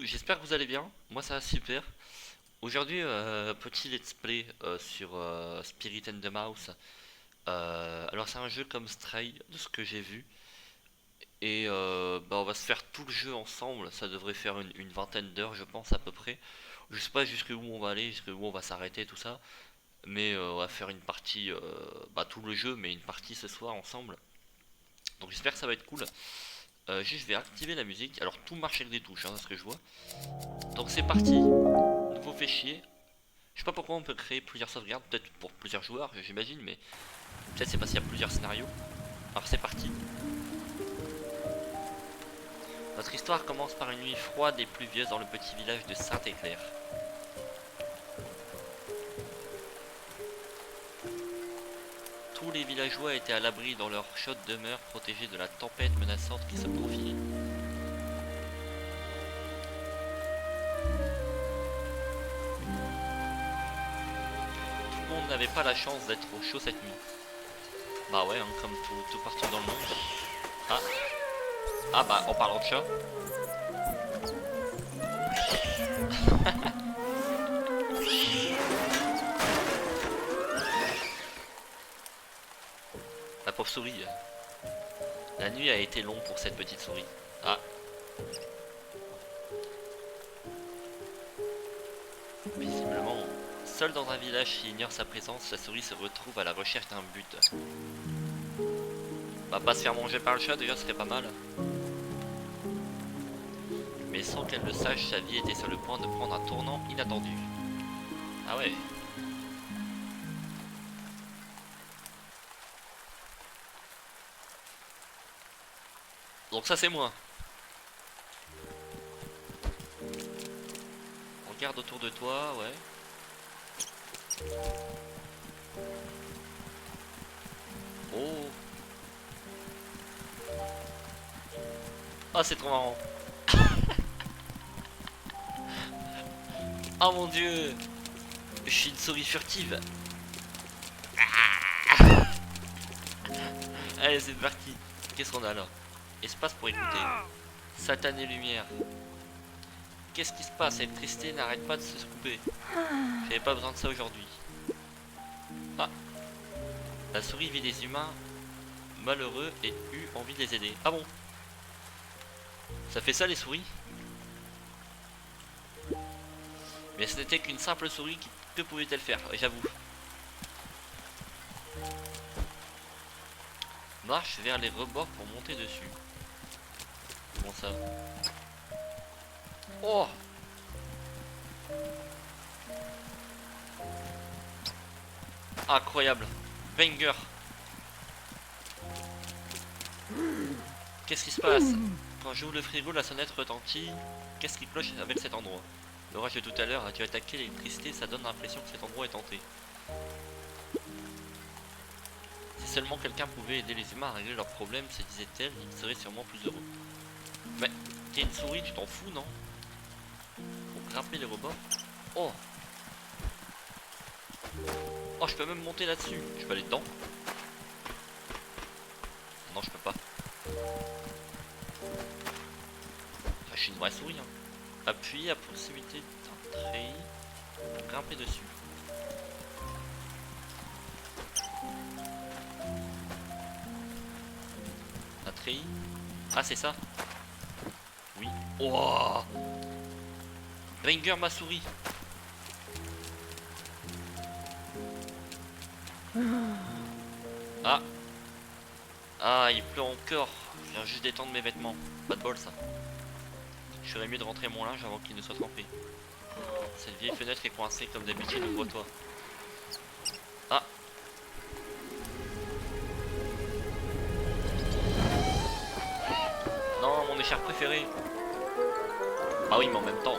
J'espère que vous allez bien. Moi ça va super. Aujourd'hui, petit let's play sur Spirit and the Mouse. Alors c'est un jeu comme Stray, de ce que j'ai vu. Et on va se faire tout le jeu ensemble. Ça devrait faire une vingtaine d'heures, je pense, à peu près. Je sais pas jusqu'où on va aller, jusqu'où on va s'arrêter, tout ça. Mais on va faire une partie, tout le jeu, mais une partie ce soir ensemble. Donc j'espère que ça va être cool. Juste, je vais activer la musique. Alors tout marche avec des touches, hein, ce que je vois. Donc c'est parti. Nouveau fichier. Je sais pas pourquoi on peut créer plusieurs sauvegardes, peut-être pour plusieurs joueurs, j'imagine, mais peut-être c'est parce qu'il y a plusieurs scénarios. Alors c'est parti. Notre histoire commence par une nuit froide et pluvieuse dans le petit village de Saint-Éclair. Tous les villageois étaient à l'abri dans leur chaude demeure, protégés de la tempête menaçante qui se profilait. Tout le monde n'avait pas la chance d'être au chaud cette nuit. Bah ouais, hein, comme tout partout dans le monde. Ah, en parlant de chat. La pauvre souris. La nuit a été longue pour cette petite souris. Ah, visiblement, seule dans un village qui ignore sa présence, la souris se retrouve à la recherche d'un but. Pas se faire manger par le chat, déjà, ce serait pas mal. Mais sans qu'elle le sache, sa vie était sur le point de prendre un tournant inattendu. Ah ouais. Donc ça c'est moi. Regarde autour de toi, ouais. Oh. Ah, c'est trop marrant. Oh mon dieu. Je suis une souris furtive. Allez, c'est parti. Qu'est-ce qu'on a là? Espace pour écouter. Satanée lumière. Qu'est-ce qui se passe? L'électricité n'arrête pas de se couper. J'avais pas besoin de ça aujourd'hui. Ah. La souris vit des humains malheureux et eut envie de les aider. Ah bon? Ça fait ça les souris? Mais ce n'était qu'une simple souris, que pouvait-elle faire? J'avoue. Marche vers les rebords pour monter dessus. Comment ça? Oh! Incroyable! Banger! Qu'est-ce qui se passe? Quand j'ouvre le frigo, la sonnette retentit. Qu'est-ce qui cloche avec cet endroit? L'orage de tout à l'heure a dû attaquer l'électricité, ça donne l'impression que cet endroit est hanté. Si seulement quelqu'un pouvait aider les humains à régler leurs problèmes, se disait-elle, ils seraient sûrement plus heureux. Mais t'es une souris, tu t'en fous, non? Pour grimper les rebords. Oh! Oh, je peux même monter là-dessus. Je peux aller dedans? Non, je peux pas. Enfin, je suis une vraie souris, hein. Appuyez à proximité d'un treillis pour grimper dessus. Un treillis? Ah, c'est ça? Oui. Oh! Banger ma souris! Ah! Ah, il pleut encore. Je viens juste d'étendre mes vêtements. Pas de bol, ça. Je ferais mieux de rentrer mon linge avant qu'il ne soit trempé. Cette vieille fenêtre est coincée comme d'habitude, ouvre-toi. Ah! Non, mon écharpe préférée. Bah oui, mais en même temps.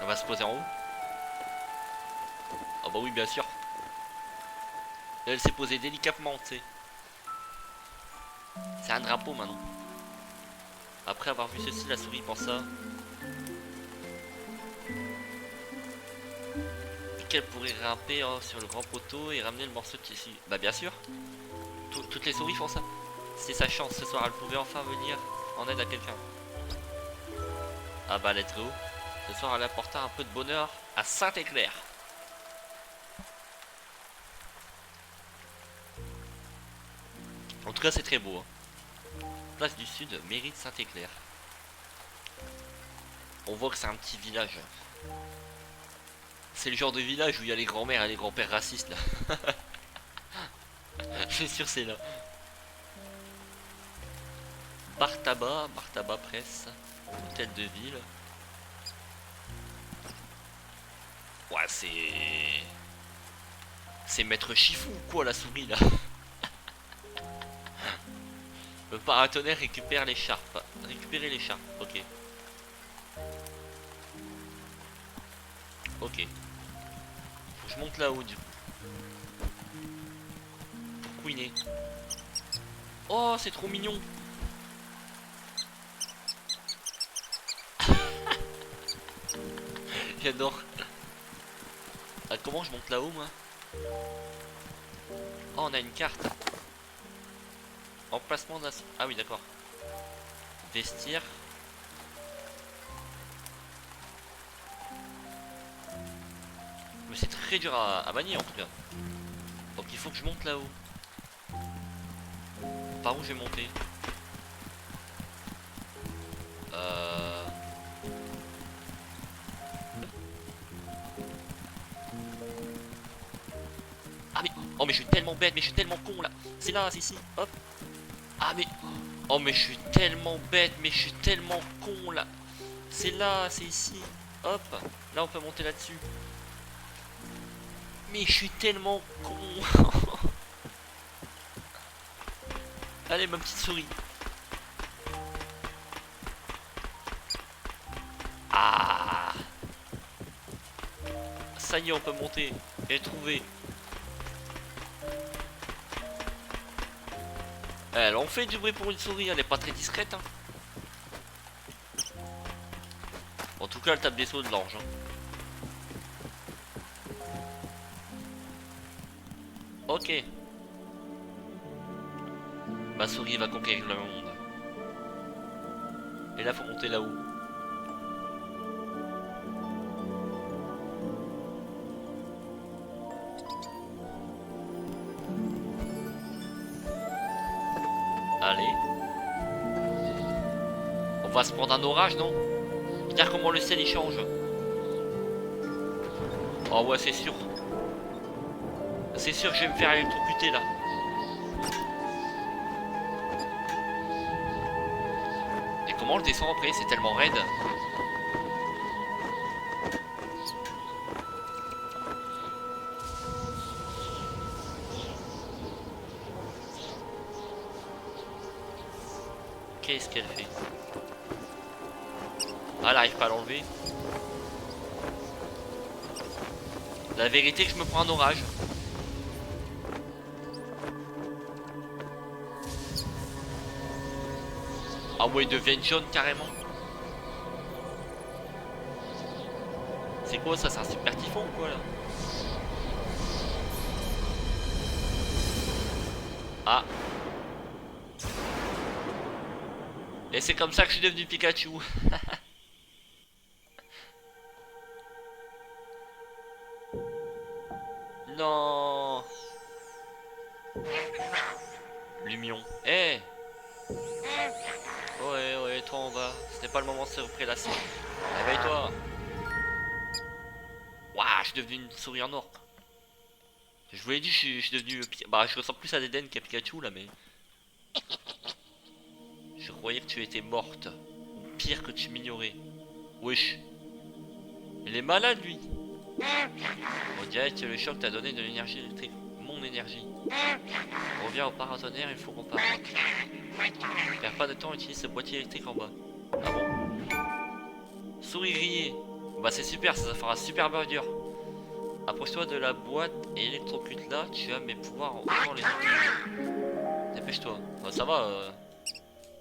On va se poser en haut. Ah bah oui, bien sûr. Elle s'est posée délicatement, tu sais. C'est un drapeau maintenant. Après avoir vu ceci, la souris pensa: qu'elle pourrait grimper sur le grand poteau et ramener le morceau de tissu? Bah bien sûr. Toutes les souris font ça. C'est sa chance ce soir, elle pouvait enfin venir en aide à quelqu'un. Ah bah let's go. Ce soir elle apporta un peu de bonheur à Saint-Éclair. En tout cas c'est très beau. Hein. Place du Sud, mairie de Saint-Éclair. On voit que c'est un petit village. C'est le genre de village où il y a les grands-mères et les grands-pères racistes là. C'est sûr c'est là. Bar tabac presse, hôtel de ville. Ouais c'est maître Chifou ou quoi la souris là. Le paratonnerre récupère l'écharpe. Récupérer l'écharpe, ok. Ok. Faut que je monte là-haut du coup. Pour couiner. Oh c'est trop mignon. J'adore. Ah, comment je monte là-haut moi? Oh on a une carte. Emplacement d'un... Ah oui d'accord. Vestiaire. Mais c'est très dur à manier en tout cas. Donc il faut que je monte là-haut. Par où je vais monter? Ah mais... Oh mais je suis tellement bête, mais je suis tellement con là. C'est là, c'est ici, hop. Ah mais... Oh mais je suis tellement bête, mais je suis tellement con là. C'est là, c'est ici, hop. Là on peut monter là-dessus. Mais je suis tellement con. Allez ma petite souris. Ah. Ça y est on peut monter. Et trouver. Elle en fait du bruit pour une souris, elle est pas très discrète hein. En tout cas elle tape des sauts de l'ange hein. Ok. Ma souris va conquérir le monde. Et là faut monter là-haut. Allez. On va se prendre un orage non? Regarde comment le ciel il change. Oh ouais c'est sûr. C'est sûr que je vais me faire électrocuter là. Et comment on le descend après? C'est tellement raide. Qu'est-ce qu'elle fait? Ah elle arrive pas à l'enlever. La vérité que je me prends un orage. Ah ouais, ils deviennent jaunes carrément. C'est quoi ça? C'est un super typhon ou quoi là? Ah. Et c'est comme ça que je suis devenu Pikachu. Non. Lumion. Eh hey. Ouais, ouais, toi en bas. Ce n'est pas le moment de se prélasser. Réveille-toi. Waouh, je suis devenu une souris en or. Je vous l'ai dit, je suis devenu... Bah, je ressemble plus à Deden qu'à Pikachu là, mais... Je croyais que tu étais morte. Ou pire que tu m'ignorais. Wesh. Il est malade lui. On dirait que le choc t'a donné de l'énergie électrique. Mon énergie. Reviens au paratonnerre, il faut qu'on parte. Perds pas de temps, utilise ce boîtier électrique en bas. Ah bon? Souris grillée. Bah c'est super, ça fera super burger. Approche-toi de la boîte et électrocute là, tu as mes pouvoirs en autant les utiliser. Dépêche-toi. Bah ça va,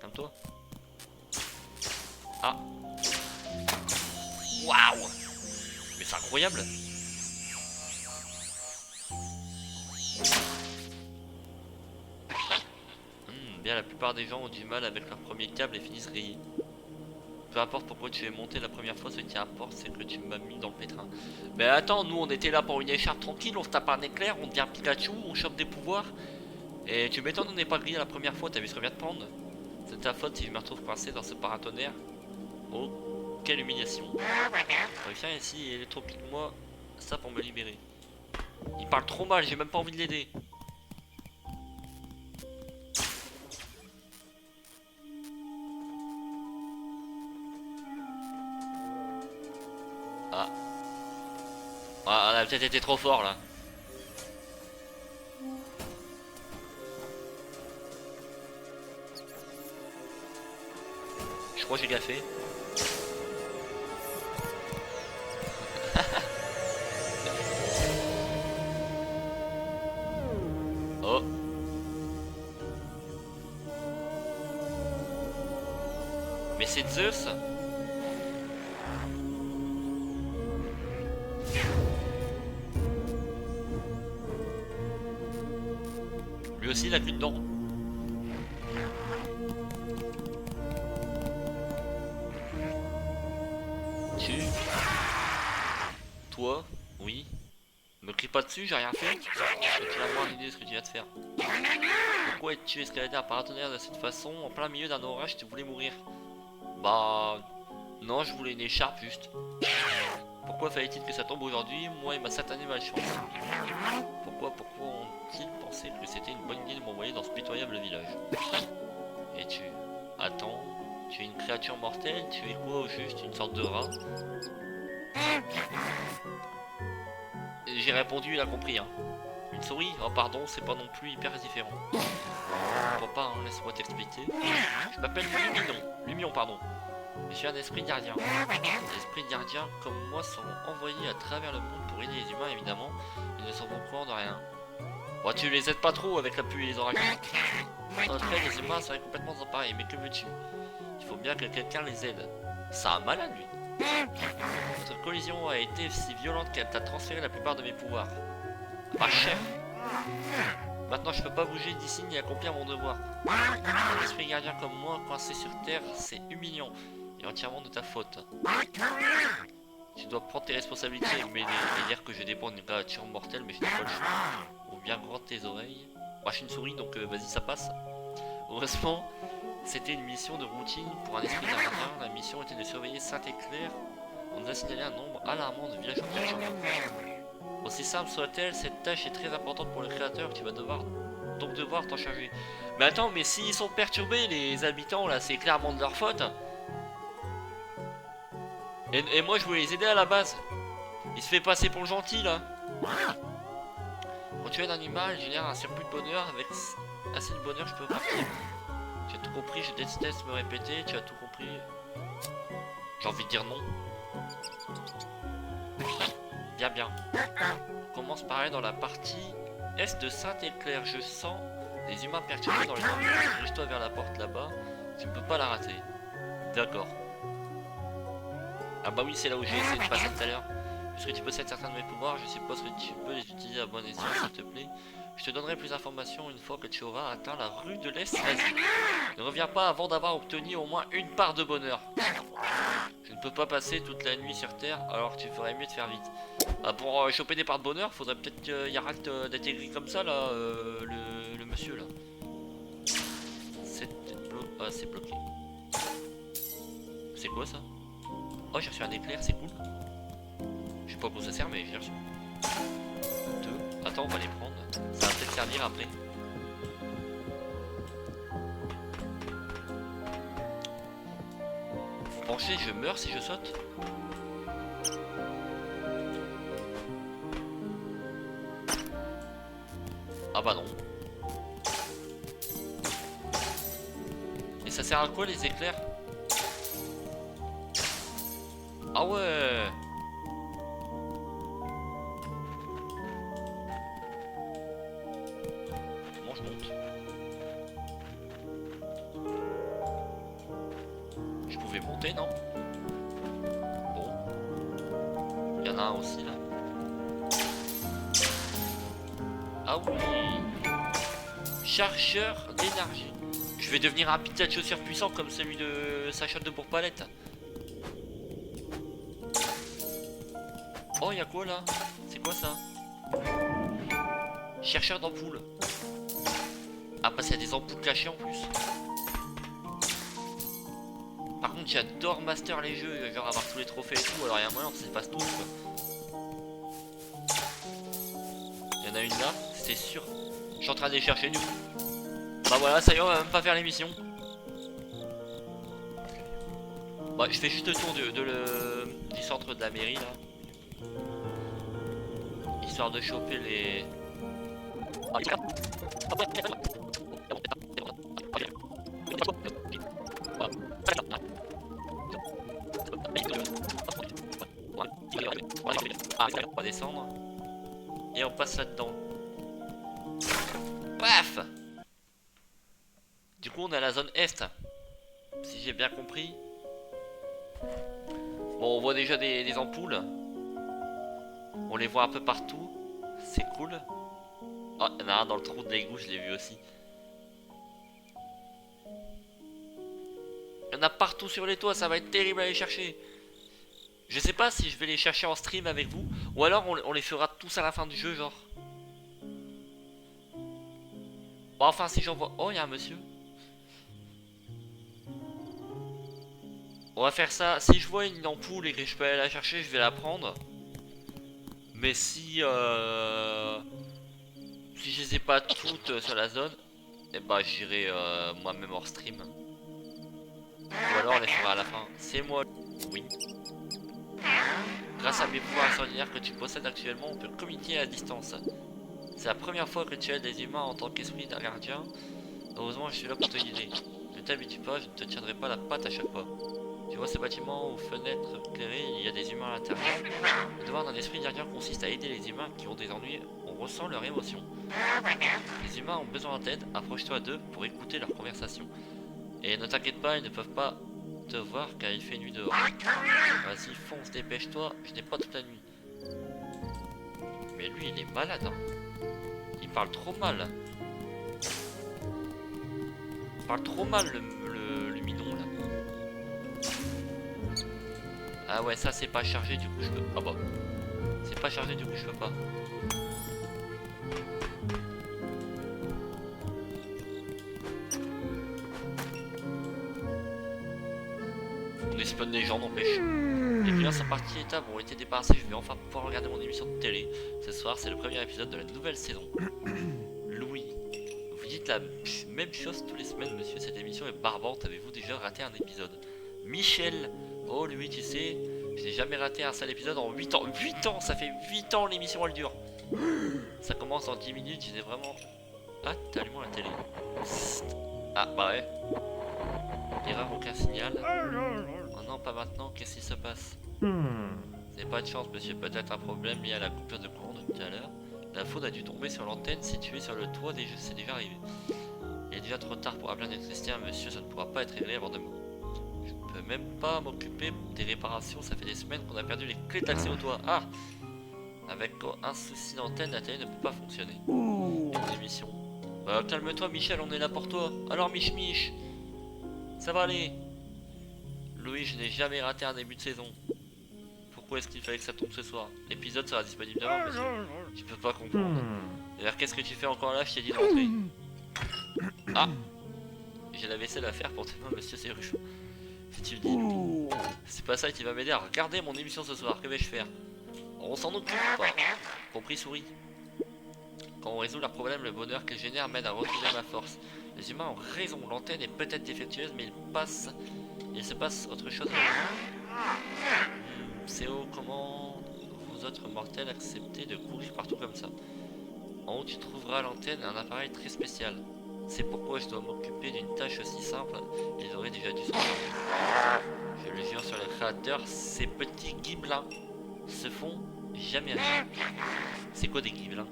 calme-toi. Ah. Waouh. Mais c'est incroyable. Bien, la plupart des gens ont du mal avec leur premier câble et finissent grillés. Peu importe pourquoi tu es monté la première fois, ce qui importe c'est que tu m'as mis dans le pétrin. Mais attends, nous on était là pour une écharpe tranquille, on se tape un éclair, on devient Pikachu, on chope des pouvoirs. Et tu m'étonnes, on n'est pas grillé la première fois, t'as vu ce qu'on vient de prendre? C'est ta faute si je me retrouve coincé dans ce paratonnerre. Oh, quelle humiliation. Viens ici et électropique-moi ça pour me libérer. Il parle trop mal, j'ai même pas envie de l'aider. Ah. Ah, on a peut-être été trop fort là. Je crois que j'ai gaffé. Oh. Mais c'est Zeus. Lui aussi il a plus de dents. Tu. Toi. Oui. Me crie pas dessus, j'ai rien fait. Tu vas avoir une idée de ce que tu viens de faire. Pourquoi es-tu escaladé un paratonnerre de cette façon en plein milieu d'un orage? Tu voulais mourir? Bah. Non, je voulais une écharpe juste. Pourquoi fallait-il que ça tombe aujourd'hui? Moi et ma satanée malchance. Pourquoi ont-ils pensé que c'était une bonne idée de m'envoyer dans ce pitoyable village? Et tu... Attends, tu es une créature mortelle? Tu es quoi au juste? Une sorte de rat? J'ai répondu, il a compris hein. Une souris? Oh pardon, c'est pas non plus hyper différent. Papa, hein, laisse-moi t'expliquer. Je m'appelle Lumion, pardon. Je suis un esprit gardien. Les esprits gardiens comme moi sont envoyés à travers le monde pour aider les humains évidemment. Ils ne sont au courant de rien. Bon, tu les aides pas trop avec la pluie et les orages. En fait, les humains seraient complètement emparés, mais que veux-tu? Il faut bien que quelqu'un les aide. C'est un malade lui. Notre collision a été si violente qu'elle t'a transféré la plupart de mes pouvoirs. Ah chef. Maintenant je peux pas bouger d'ici ni accomplir mon devoir. Un esprit gardien comme moi coincé sur terre, c'est humiliant. Et entièrement de ta faute. Tu dois prendre tes responsabilités et m'aider et dire que je dépends d'une créature mortelle mais je n'ai pas le choix. Ou bien grand tes oreilles. Moi je suis une souris donc vas-y ça passe. Heureusement, c'était une mission de routine pour un esprit gardien. La mission était de surveiller Saint-Éclair. On nous a signalé un nombre alarmant de villages entiers. Aussi simple soit-elle, cette tâche est très importante pour le créateur, tu vas devoir t'en charger. Mais attends, mais s'ils sont perturbés les habitants là, c'est clairement de leur faute. Et moi je voulais les aider à la base. Il se fait passer pour le gentil là. Quand tu es un animal, il génère un surplus de bonheur. Avec assez de bonheur je peux partir. Tu as tout compris, je déteste me répéter, tu as tout compris. J'ai envie de dire non. Bien. On commence pareil dans la partie est de Saint-Éclair. Je sens les humains perturbés dans les environs. Dirige-toi vers la porte là-bas, tu ne peux pas la rater. D'accord. Ah bah oui, c'est là où j'ai essayé de passer tout à l'heure. Puisque tu possèdes certains de mes pouvoirs, je suppose que tu peux les utiliser à bon escient, s'il te plaît. Je te donnerai plus d'informations une fois que tu auras atteint la rue de l'Est. Vas-y. Ne reviens pas avant d'avoir obtenu au moins une part de bonheur. Je ne peux pas passer toute la nuit sur Terre, alors tu ferais mieux de faire vite. Ah, pour choper des parts de bonheur, faudrait peut-être qu'il arrête d'être aigri comme ça, là, le monsieur, là. Ah, c'est bloqué. C'est quoi, ça? Oh, j'ai reçu un éclair, c'est cool. Je sais pas à quoi ça sert, mais j'ai reçu. 2. Attends, on va les prendre. Ça va peut-être servir après. Vous pensez que je meurs si je saute? Ah bah non. Et ça sert à quoi les éclairs? Ah ouais. Comment je monte? Je pouvais monter, non? Bon. Il y en a un aussi là. Ah oui. Chargeur d'énergie. Je vais devenir un pizza de chaussures puissant comme celui de Sacha de Bourg-Palette. Oh, y'a quoi là? C'est quoi ça? Chercheur d'ampoules. Ah, parce qu'il y a des ampoules cachées en plus. Par contre, j'adore master les jeux, genre avoir tous les trophées et tout, alors il y a moyen, on s'efface tous quoi. Il y en a une là, c'est sûr. Je suis en train de les chercher du coup. Bah voilà, ça y est, on va même pas faire l'émission. Bah, je fais juste le tour du centre de la mairie là. Histoire de choper les... On va descendre. Et on passe là-dedans. Paf! Du coup on est à la zone Est. Si j'ai bien compris. Bon, on voit déjà des ampoules. On les voit un peu partout. C'est cool. Oh, il y en a un dans le trou de l'égout, je l'ai vu aussi. Il y en a partout sur les toits, ça va être terrible à les chercher. Je sais pas si je vais les chercher en stream avec vous. Ou alors on les fera tous à la fin du jeu, genre. Bon, enfin, si j'en vois... Oh, il y a un monsieur. On va faire ça. Si je vois une ampoule et que je peux aller la chercher, je vais la prendre. Mais si... Si je les ai pas toutes sur la zone, et bah j'irai moi-même hors stream. Ou alors on les fera à la fin. C'est moi. Oui. Grâce à mes pouvoirs extraordinaires que tu possèdes actuellement, on peut communiquer à distance. C'est la première fois que tu aides des humains en tant qu'esprit d'un gardien. Heureusement, je suis là pour te guider. Ne t'habitue pas, je ne te tiendrai pas la patte à chaque fois. Tu vois ces bâtiments aux fenêtres éclairées, il y a des humains à l'intérieur. Le devoir d'un esprit gardien consiste à aider les humains qui ont des ennuis. On ressent leurs émotions. Les humains ont besoin d'aide, approche-toi d'eux pour écouter leurs conversations. Et ne t'inquiète pas, ils ne peuvent pas te voir car il fait nuit dehors. Vas-y, fonce, dépêche-toi, je n'ai pas toute la nuit. Mais lui, il est malade, hein. Il parle trop mal. Il parle trop mal, le minon, là. Ah ouais, ça, c'est pas chargé, du coup, je peux... Ah bah. C'est pas chargé, du coup, je peux pas. On spawn des gens, n'empêche. Les clients sont partis étapes ont été débarrassés. Je vais enfin pouvoir regarder mon émission de télé. Ce soir, c'est le premier épisode de la nouvelle saison. Louis, vous dites la même chose tous les semaines, monsieur. Cette émission est barbante. Avez-vous déjà raté un épisode? Michel, oh Louis, tu sais, je n'ai jamais raté un seul épisode en 8 ans. 8 ans, ça fait 8 ans l'émission elle dure. Ça commence en 10 minutes, j'étais vraiment... Ah, t'as allumé la télé. Ah, bah ouais. Erreur, aucun signal. Oh non, pas maintenant, qu'est-ce qui se passe? Vous n'avez pas de chance, monsieur, peut-être un problème lié à la coupure de courant de tout à l'heure. La faune a dû tomber sur l'antenne située sur le toit, c'est déjà arrivé. Il est déjà trop tard pour appeler un électricien, monsieur, ça ne pourra pas être réglé avant demain. Je ne peux même pas m'occuper des réparations, ça fait des semaines qu'on a perdu les clés d'accès au toit. Ah! Avec un souci d'antenne, la télé ne peut pas fonctionner. Une émission. Bah, calme-toi, Michel, on est là pour toi. Alors, Mich, ça va aller. Louis, je n'ai jamais raté un début de saison. Pourquoi est-ce qu'il fallait que ça tombe ce soir? L'épisode sera disponible demain, monsieur. Je peux pas comprendre. D'ailleurs, qu'est-ce que tu fais encore là? Je t'ai dit de rentrer. Ah! J'ai la vaisselle à faire pour demain, monsieur, c'est ruchon. Si tu le dis. C'est pas ça qui va m'aider à regarder mon émission ce soir. Que vais-je faire? On s'en occupe pas. Compris, souris. Quand on résout leurs problèmes, le bonheur qu'elles génèrent m'aide à retrouver ma force. Les humains ont raison, l'antenne est peut-être défectueuse, mais il se passe autre chose. C'est haut, comment vous autres mortels acceptez de courir partout comme ça? En haut, tu trouveras l'antenne et un appareil très spécial. C'est pourquoi je dois m'occuper d'une tâche aussi simple. Ils auraient déjà dû s'en sortir. Je le jure sur le créateur, ces petits gibelins se font jamais rien. C'est quoi des gibelins?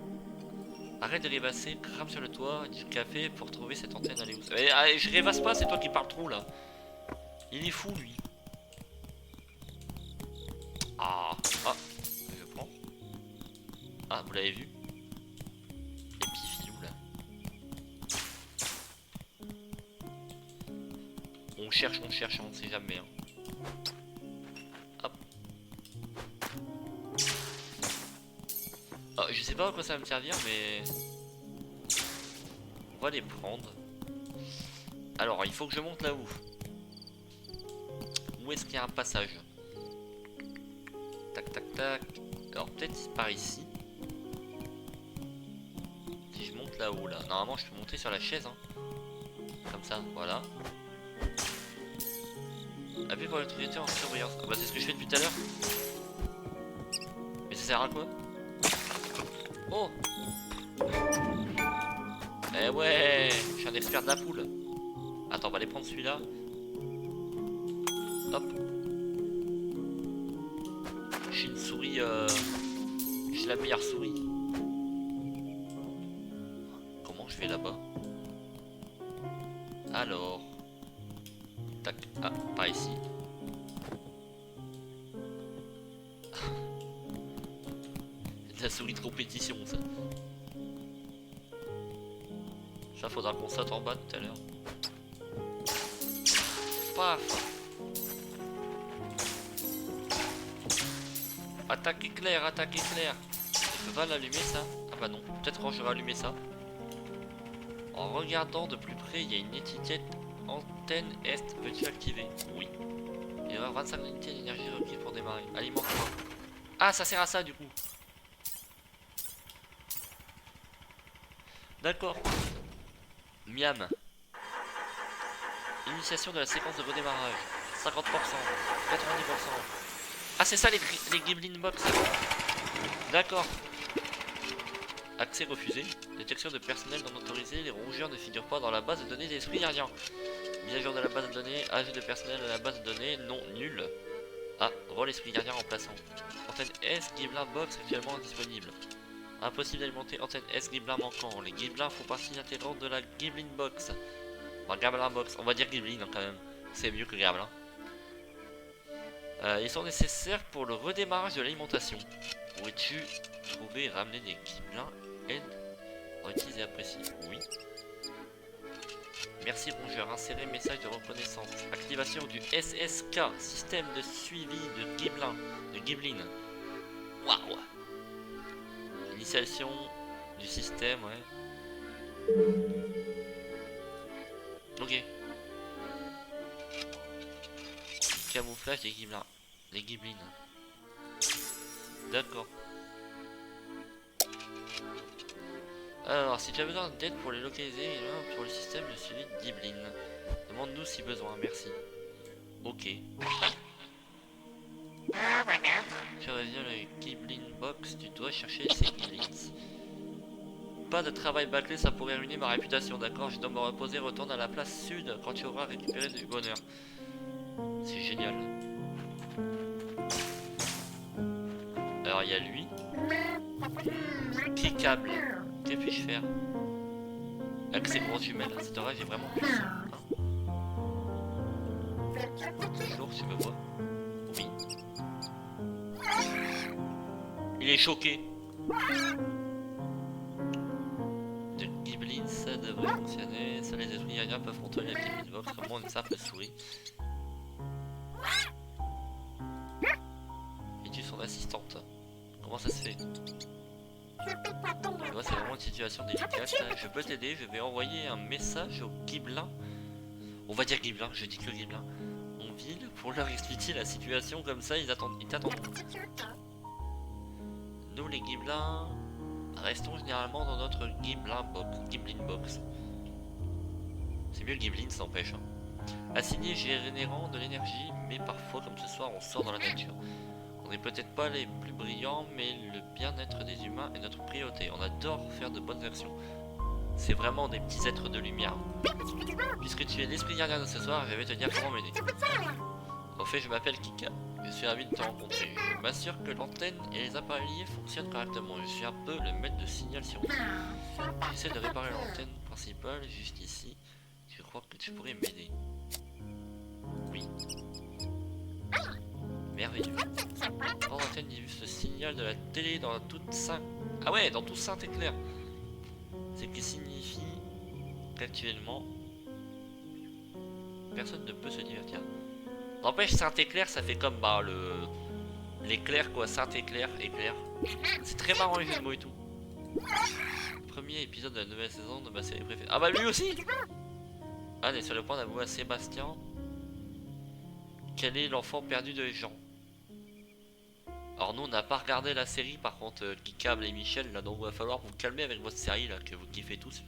Arrête de rêvasser, grimpe sur le toit du café pour trouver cette antenne. Allez où? Je rêvasse pas, c'est toi qui parles trop là. Il est fou lui. Ah, je prends. Ah, vous l'avez vu? Et puis filou là. On cherche, on sait jamais. Hein. Hop. Oh, je sais pas à quoi ça va me servir, mais... On va les prendre. Alors, il faut que je monte là-haut. Où est-ce qu'il y a un passage? Tac, tac, tac. Alors, peut-être par ici. Si je monte là-haut, là. Normalement, je peux monter sur la chaise. Hein. Comme ça, voilà. Appuyez pour l'autorité en surveillance. Ah bah, c'est ce que je fais depuis tout à l'heure. Mais ça sert à quoi? Oh! Eh ouais! Je suis un expert de la poule. Attends, on va aller prendre celui-là. Hop. Je suis une souris. Je suis la meilleure souris. Comment je vais là-bas? Alors. Tac. Ah, par ici. C'est de la souris de compétition, ça. Ça, faudra qu'on saute en bas tout à l'heure. Paf! Attaque éclair, attaque éclair. Je peux pas l'allumer ça? Ah bah non, peut-être quand j'aurai allumé ça. En regardant de plus près, il y a une étiquette antenne est, peux-tu activer? Oui. Erreur 25 unités d'énergie requise pour démarrer. Alimente. Ah, ça sert à ça du coup. D'accord. Miam. Initiation de la séquence de redémarrage. 50%, 90%. Ah, c'est ça les Giblin Box. D'accord. Accès refusé. Détection de personnel non autorisé. Les rongeurs ne figurent pas dans la base de données des esprits gardiens. Mise à jour de la base de données. Ajout de personnel à la base de données. Non, nul. Ah, rôle esprit gardien remplaçant. Antenne S, Giblin Box actuellement indisponible. Impossible d'alimenter antenne S, Giblin manquant. Les Giblins font partie intégrante de la Giblin Box. Enfin, Gablin Box. On va dire Giblin hein, quand même. C'est mieux que Gablin. Ils sont nécessaires pour le redémarrage de l'alimentation. Pourrais-tu trouver et ramener des Giblins? Aide requise et appréciée. Oui. Merci rongeur. Insérer message de reconnaissance. Activation du SSK. Système de suivi de Giblin. De Giblin. Waouh. Initiation du système, ouais. Ok. Camouflage des Giblins. Les Giblines. D'accord. Alors, si tu as besoin d'aide pour les localiser, pour le système de suivi de Giblin, demande-nous si besoin, merci. Ok. Tu reviens le Giblin Box, tu dois chercher ces Giblins. Pas de travail bâclé, ça pourrait ruiner ma réputation, d'accord? Je dois me reposer, retourne à la place sud quand tu auras récupéré du bonheur. C'est génial. Alors il y a lui. Cliquable. Que puis-je faire? Accès grosses jumelles. C'est vrai, j'ai vraiment plus. Hein? Bonjour, tu me vois? Oui. Il est choqué. De Giblin, ça devrait fonctionner. Seuls les esprits gardiens peuvent contrôler la Giblin Box, vraiment une simple souris. Es-tu son assistante? Comment ça se fait? Moi c'est vraiment une situation délicate. Je peux t'aider, je vais envoyer un message au Giblin. On va dire Giblin, je dis que Giblin. En ville, pour leur expliquer la situation comme ça, ils t'attendent. Nous les Giblins, restons généralement dans notre Giblin Box. C'est mieux le Giblin, ça n'empêche. Hein. Assigné générant de l'énergie, mais parfois, comme ce soir, on sort dans la nature. On n'est peut-être pas les plus brillants, mais le bien-être des humains est notre priorité. On adore faire de bonnes actions. C'est vraiment des petits êtres de lumière. Puisque tu es l'esprit gardien de ce soir, je vais te dire comment m'aider. En fait, je m'appelle Kika. Je suis ravi de te rencontrer. Je m'assure que l'antenne et les appareils fonctionnent correctement. Je suis un peu le maître de signal sur vous. J'essaie de réparer l'antenne principale juste ici. Je crois que tu pourrais m'aider. Oui. Merveilleux. Quand l'antenne diffuse le signal de la télé dans toute Saint... Ah ouais, dans tout Saint-Éclair. Ce qui signifie qu'actuellement... personne ne peut se divertir. N'empêche, Saint-Éclair, ça fait comme bah l'éclair quoi, Saint-Éclair, éclair. C'est très marrant les jeux de mots et tout. Premier épisode de la nouvelle saison de ma série préférée. Ah bah lui aussi. Ah, on est sur le point d'avouer à Sébastien quel est l'enfant perdu de Jean. Alors nous on n'a pas regardé la série, par contre Kikable et Michel, là donc il va falloir vous calmer avec votre série là que vous kiffez tous.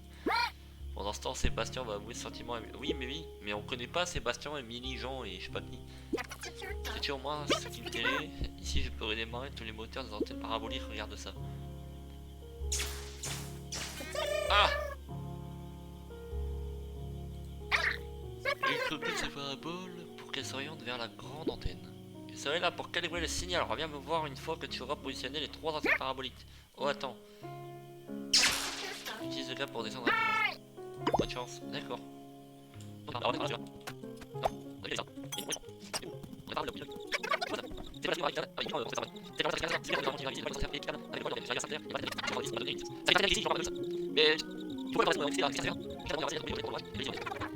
Pendant ce temps Sébastien va avouer ce sentiment à... Oui mais on connaît pas Sébastien, Émilie, Jean et je sais pas qui. C'est au moins ce qui me télé. Ici je peux redémarrer tous les moteurs des antennes paraboliques, regarde ça. Ah! Une copine se parabole pour qu'elle s'oriente vers la grande antenne. Je serai là pour calibrer le signal. Reviens me voir une fois que tu auras positionné les 3 antennes paraboliques. Oh attends. Utilise le câble pour descendre rapidement. Bonne chance, d'accord. Mais